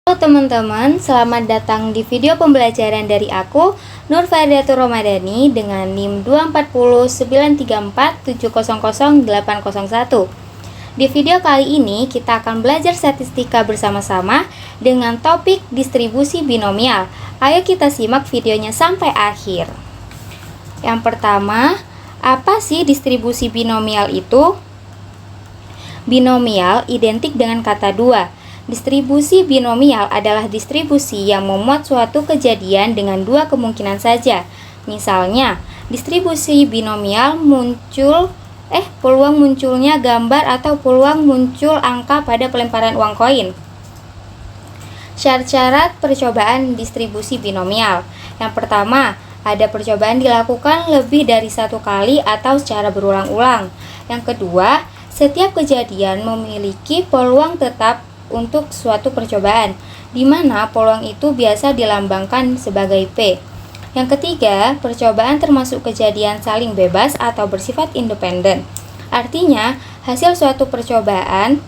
Halo teman-teman, selamat datang di video pembelajaran dari aku, Nur Faridatul Romadani, dengan NIM 2409347000801. Di video kali ini kita akan belajar statistika bersama-sama dengan topik distribusi binomial. Ayo kita simak videonya sampai akhir. Yang pertama, apa sih distribusi binomial itu? Binomial identik dengan kata dua. Distribusi binomial adalah distribusi yang memuat suatu kejadian dengan dua kemungkinan saja. Misalnya, distribusi binomial peluang munculnya gambar atau peluang muncul angka pada pelemparan uang koin. Syarat-syarat percobaan distribusi binomial. Yang pertama, ada percobaan dilakukan lebih dari satu kali atau secara berulang-ulang. Yang kedua, setiap kejadian memiliki peluang tetap untuk suatu percobaan, di mana peluang itu biasa dilambangkan sebagai P. Yang ketiga, percobaan termasuk kejadian saling bebas atau bersifat independen. Artinya, hasil suatu percobaan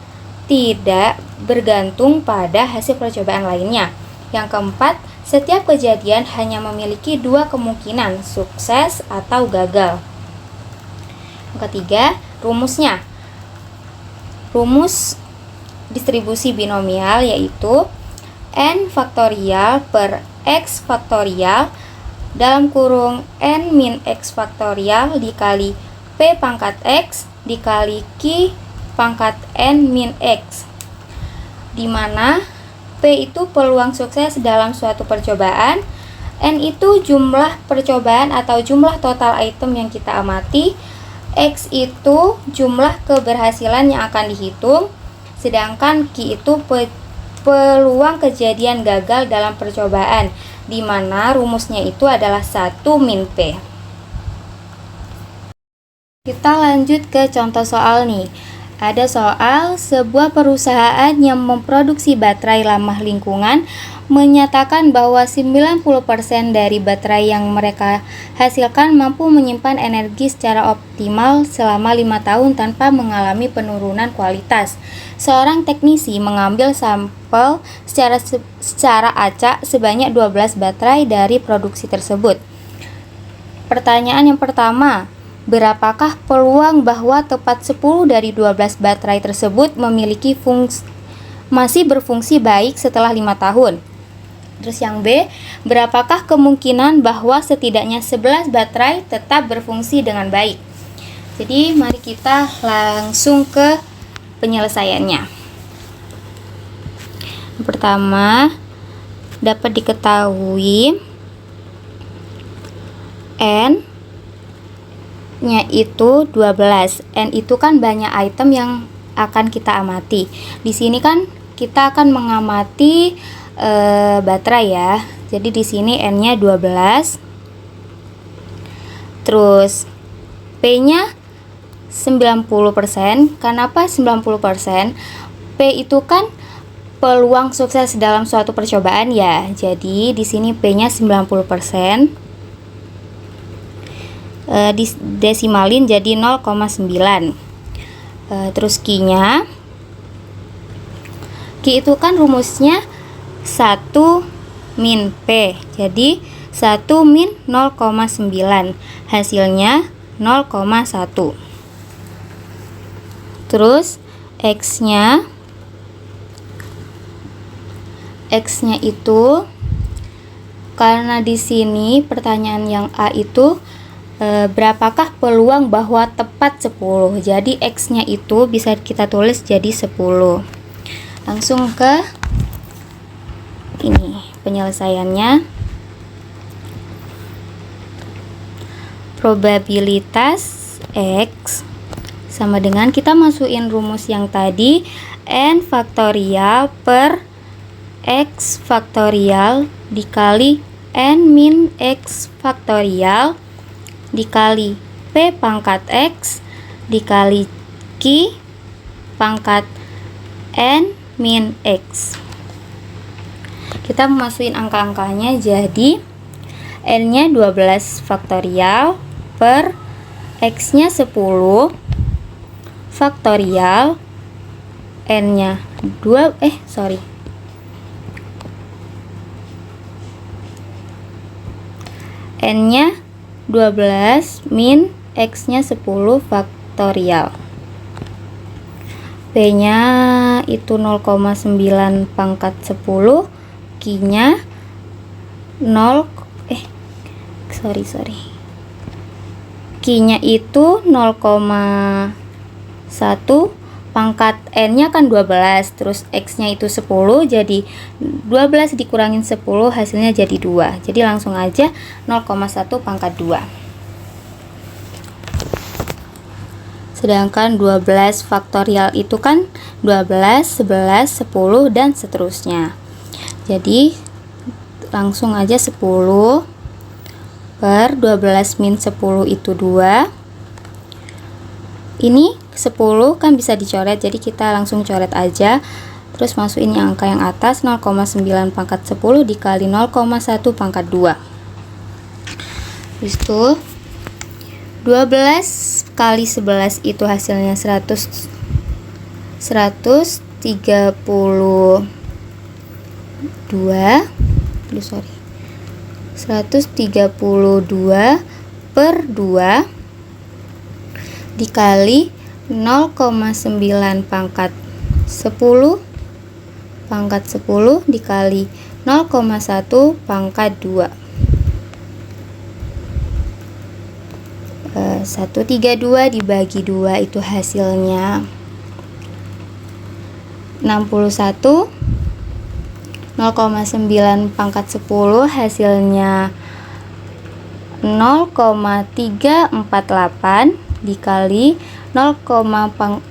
tidak bergantung pada hasil percobaan lainnya. Yang keempat, setiap kejadian hanya memiliki dua kemungkinan, sukses atau gagal. Yang ketiga, rumusnya. Rumus distribusi binomial yaitu n faktorial per x faktorial dalam kurung n min x faktorial dikali p pangkat x dikali q pangkat n min x, di mana p itu peluang sukses dalam suatu percobaan, n itu jumlah percobaan atau jumlah total item yang kita amati, x itu jumlah keberhasilan yang akan dihitung, sedangkan Q itu peluang kejadian gagal dalam percobaan, di mana rumusnya itu adalah 1 min P. Kita lanjut ke contoh soal nih. Ada soal, sebuah perusahaan yang memproduksi baterai ramah lingkungan menyatakan bahwa 90% dari baterai yang mereka hasilkan mampu menyimpan energi secara optimal selama 5 tahun tanpa mengalami penurunan kualitas. Seorang teknisi mengambil sampel secara acak sebanyak 12 baterai dari produksi tersebut. Pertanyaan yang pertama, berapakah peluang bahwa tepat 10 dari 12 baterai tersebut masih berfungsi baik setelah 5 tahun? Terus yang B, berapakah kemungkinan bahwa setidaknya 11 baterai tetap berfungsi dengan baik? Jadi mari kita langsung ke penyelesaiannya. Yang pertama, dapat diketahui N nya itu 12. N itu kan banyak item yang akan kita amati. Di sini kan kita akan mengamati baterai ya. Jadi di sini N-nya 12. Terus P-nya 90%. Kenapa 90%? P itu kan peluang sukses dalam suatu percobaan ya. Jadi di sini P-nya 90%. Desimalin jadi 0,9. Terus Q-nya, Q itu kan rumusnya 1 min P, jadi 1 min 0,9, hasilnya 0,1. Terus X-nya itu, karena di sini pertanyaan yang A itu berapakah peluang bahwa tepat 10, jadi X-nya itu bisa kita tulis jadi 10. Langsung ke ini penyelesaiannya. Probabilitas X sama dengan, kita masukin rumus yang tadi, N faktorial per X faktorial dikali N min X faktorial dikali P pangkat X dikali Q pangkat N min X. Kita masukin angka-angkanya, jadi N-nya 12 faktorial per X-nya 10 faktorial, N-nya N-nya 12 min X-nya 10 faktorial. P-nya itu 0,9 pangkat 10, Q-nya 0 Q-nya itu 0,1, pangkat N-nya kan 12, terus X-nya itu 10, jadi 12 dikurangin 10 hasilnya jadi 2. Jadi langsung aja 0,1 pangkat 2. Sedangkan 12 faktorial itu kan 12, 11, 10 dan seterusnya. Jadi langsung aja 10 per 12 min 10 itu 2. Ini 10 kan bisa dicoret, jadi kita langsung coret aja. Terus masukin angka yang atas, 0,9 pangkat 10 dikali 0,1 pangkat 2. Terus itu 12 kali 11 itu hasilnya 132 per 2 dikali 0,9 pangkat 10 dikali 0,1 pangkat 2. 132 dibagi 2 itu hasilnya 61. 0,9 pangkat 10 hasilnya 0,348 dikali 0,1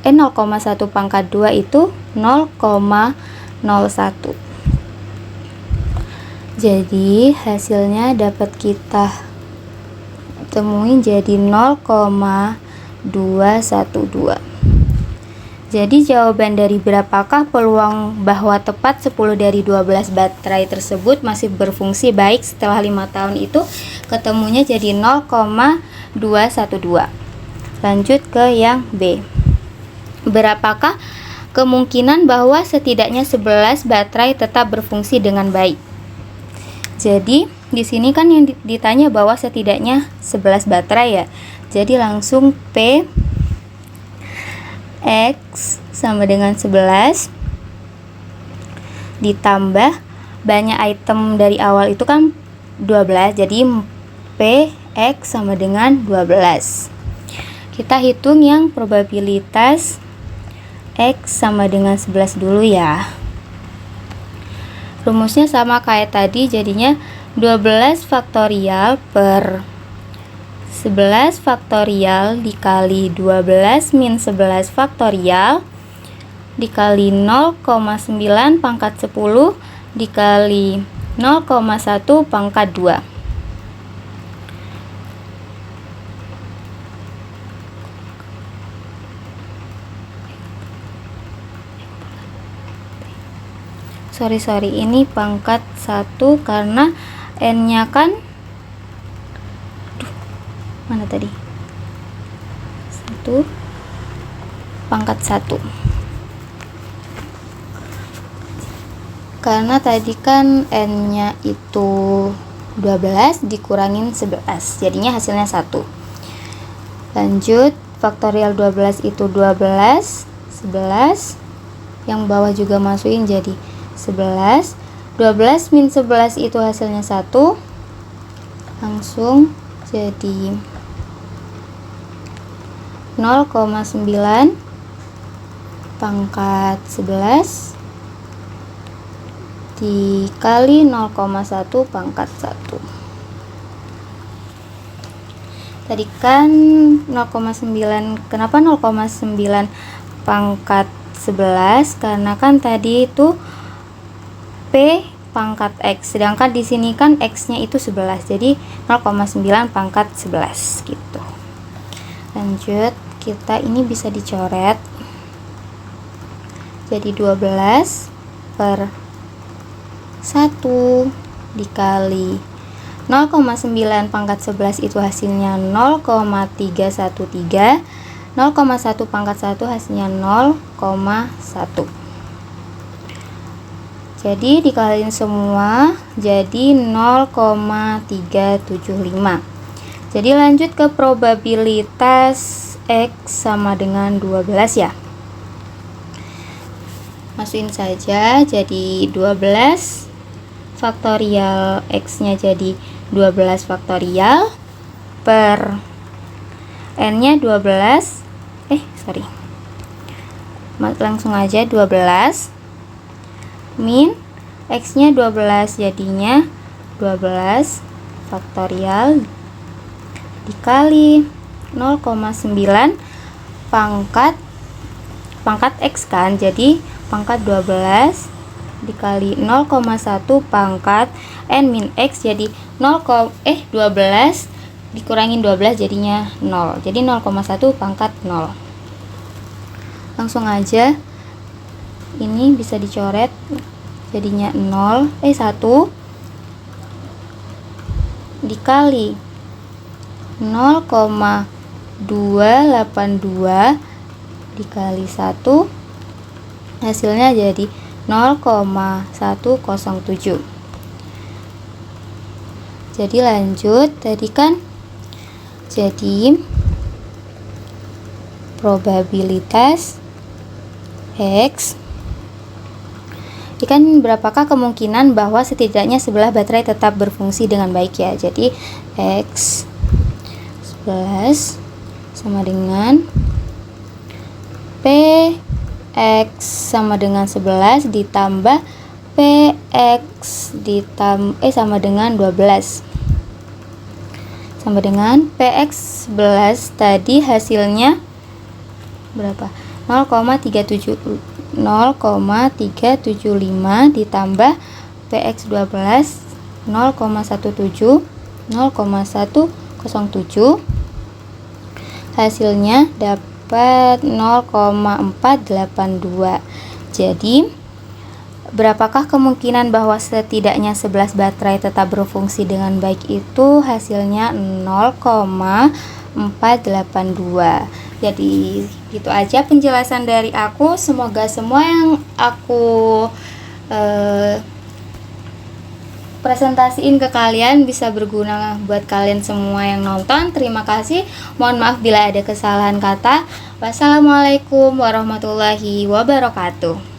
pangkat 2 itu 0,01. Jadi hasilnya dapat kita temuin jadi 0,212. Jadi jawaban dari berapakah peluang bahwa tepat 10 dari 12 baterai tersebut masih berfungsi baik setelah 5 tahun itu ketemunya jadi 0,212. Lanjut ke yang B. Berapakah kemungkinan bahwa setidaknya 11 baterai tetap berfungsi dengan baik? Jadi di sini kan yang ditanya bahwa setidaknya 11 baterai ya. Jadi langsung P X sama dengan 11 ditambah banyak item dari awal itu kan 12, jadi P X sama dengan 12. Kita hitung yang probabilitas X sama dengan 11 dulu ya. Rumusnya sama kayak tadi, jadinya 12 faktorial per 11 faktorial dikali 12 min 11 faktorial dikali 0,9 pangkat 10 dikali 0,1 pangkat 2. Sorry, ini pangkat 1 karena N-nya kan mana tadi? 1 pangkat 1. Karena tadi kan N-nya itu 12 dikurangin 11, jadinya hasilnya 1. Lanjut, faktorial 12 itu 12, 11. Yang bawah juga masukin jadi 11. 12 min 11 itu hasilnya 1. Langsung jadi 0,9 pangkat 11 dikali 0,1 pangkat 1. Tadi kan 0,9, kenapa 0,9 pangkat 11? Karena kan tadi itu P pangkat X, sedangkan di sini kan X-nya itu 11, jadi 0,9 pangkat 11 gitu. Lanjut, kita ini bisa dicoret jadi 12 per 1 dikali 0,9 pangkat 11 itu hasilnya 0,313. 0,1 pangkat 1 hasilnya 0,1. Jadi dikaliin semua jadi 0,375. Jadi lanjut ke probabilitas X sama dengan 12 ya. Masukin saja, jadi 12 faktorial X-nya jadi 12 faktorial per N-nya 12. Langsung aja 12 min X-nya 12, jadinya 12 faktorial dikali 0,9 pangkat X kan, jadi pangkat 12 dikali 0,1 pangkat N min X, jadi 12 dikurangin 12 jadinya 0, jadi 0,1 pangkat 0. Langsung aja ini bisa dicoret, jadinya 1 dikali 0,282 dikali 1, hasilnya jadi 0,107. Jadi lanjut, tadi kan jadi probabilitas X kan berapakah kemungkinan bahwa setidaknya sebelah baterai tetap berfungsi dengan baik ya. Jadi X 11 sama dengan PX sama dengan 11 ditambah PX sama dengan 12 sama dengan PX 11 tadi hasilnya berapa? 0,375 ditambah PX 12 0,107 hasilnya dapat 0,482. Jadi berapakah kemungkinan bahwa setidaknya 11 baterai tetap berfungsi dengan baik itu? Hasilnya 0,482. Jadi gitu aja penjelasan dari aku. Semoga semua yang aku presentasiin ke kalian bisa berguna buat kalian semua yang nonton. Terima kasih. Mohon maaf bila ada kesalahan kata. Wassalamualaikum warahmatullahi wabarakatuh.